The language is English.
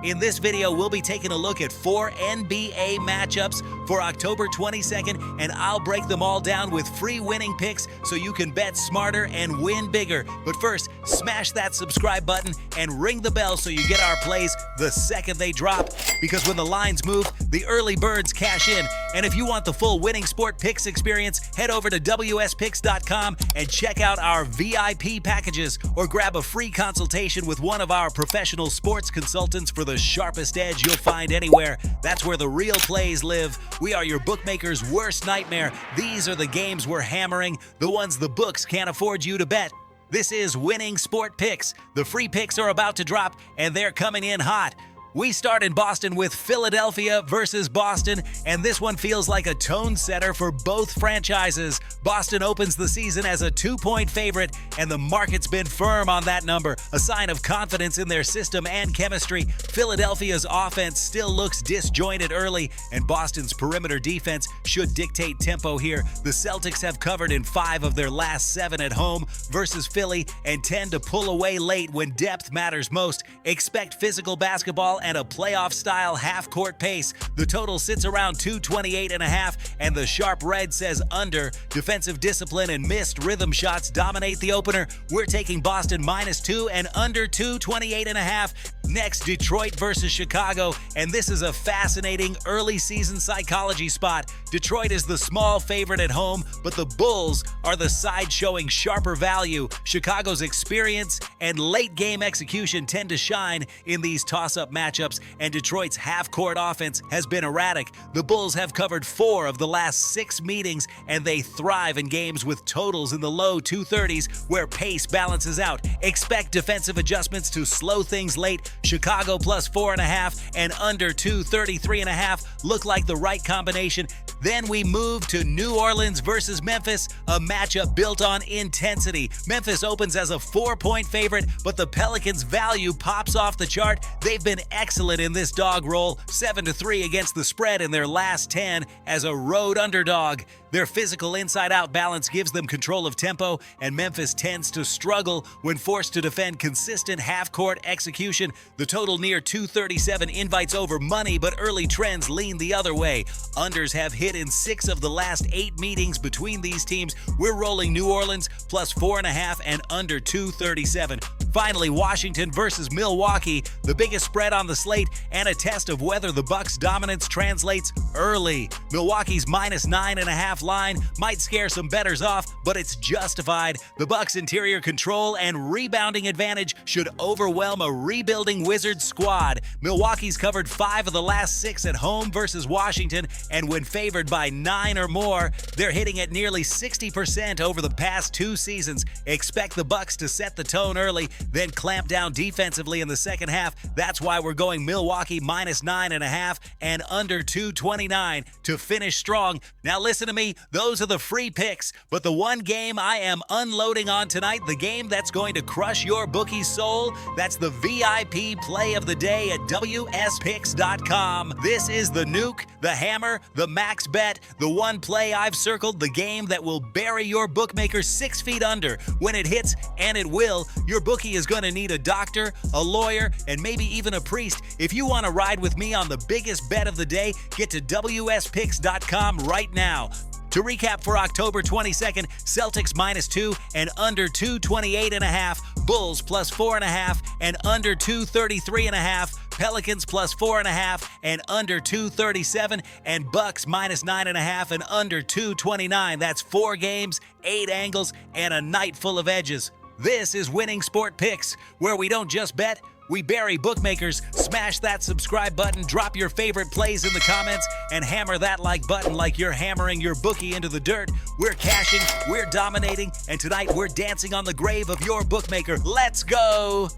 In this video, we'll be taking a look at 4 NBA matchups for October 22nd, and I'll break them all down with free winning picks so you can bet smarter and win bigger. But first, smash that subscribe button and ring the bell so you get our plays the second they drop, because when the lines move, the early birds cash in. And if you want the full winning sport picks experience, head over to wspicks.com and check out our VIP packages, or grab a free consultation with one of our professional sports consultants for the sharpest edge you'll find anywhere. That's where the real plays live. We are your bookmaker's worst nightmare. These are the games we're hammering, the ones the books can't afford you to bet. This is Winning Sport Picks. The free picks are about to drop, and they're coming in hot. We start in Boston with Philadelphia versus Boston, and this one feels like a tone setter for both franchises. Boston opens the season as a 2-point favorite, and the market's been firm on that number, a sign of confidence in their system and chemistry. Philadelphia's offense still looks disjointed early, and Boston's perimeter defense should dictate tempo here. The Celtics have covered in 5 of their last 7 at home versus Philly and tend to pull away late when depth matters most. Expect physical basketball and a playoff-style half-court pace. The total sits around 228.5, and the sharp red says under. Defensive discipline and missed rhythm shots dominate the opener. We're taking Boston -2 and under 228.5. Next, Detroit versus Chicago, and this is a fascinating early season psychology spot. Detroit is the small favorite at home, but the Bulls are the side showing sharper value. Chicago's experience and late game execution tend to shine in these toss-up matchups, and Detroit's half-court offense has been erratic. The Bulls have covered 4 of the last 6 meetings, and they thrive in games with totals in the low 230s where pace balances out. Expect defensive adjustments to slow things late. Chicago +4.5 and under 233.5 look like the right combination. Then we move to New Orleans versus Memphis, a matchup built on intensity. Memphis opens as a 4-point favorite, but the Pelicans' value pops off the chart. They've been excellent in this dog roll, 7-3 against the spread in their last 10 as a road underdog. Their physical inside-out balance gives them control of tempo, and Memphis tends to struggle when forced to defend consistent half-court execution. The total near 237 invites over money, but early trends lean the other way. Unders have hit in 6 of the last 8 meetings between these teams. We're rolling New Orleans +4.5 and under 237. Finally, Washington versus Milwaukee, the biggest spread on the slate and a test of whether the Bucks' dominance translates early. Milwaukee's -9.5 line might scare some bettors off, but it's justified. The Bucks' interior control and rebounding advantage should overwhelm a rebuilding Wizards squad. Milwaukee's covered 5 of the last 6 at home versus Washington, and when favored by 9 or more, they're hitting at nearly 60% over the past 2 seasons. Expect the Bucks to set the tone early, then clamp down defensively in the second half. That's why we're going Milwaukee -9.5 and under 229 to finish strong. Now listen to me, those are the free picks, but the one game I am unloading on tonight, the game that's going to crush your bookie's soul, that's the VIP play of the day at wspicks.com. This is the nuke, the hammer, the max bet, the one play I've circled, the game that will bury your bookmaker 6 feet under. When it hits, and it will, your bookie is going to need a doctor, a lawyer, and maybe even a priest. If you want to ride with me on the biggest bet of the day, get to wspicks.com right now. To recap for October 22nd, Celtics -2 and under 228.5, Bulls +4.5 and under 233.5, Pelicans +4.5 and under 237, and Bucks -9.5 and under 229. That's 4 games, 8 angles, and a night full of edges. This is Winning Sport Picks, where we don't just bet, we bury bookmakers. Smash that subscribe button, drop your favorite plays in the comments, and hammer that like button like you're hammering your bookie into the dirt. We're cashing, we're dominating, and tonight we're dancing on the grave of your bookmaker. Let's go!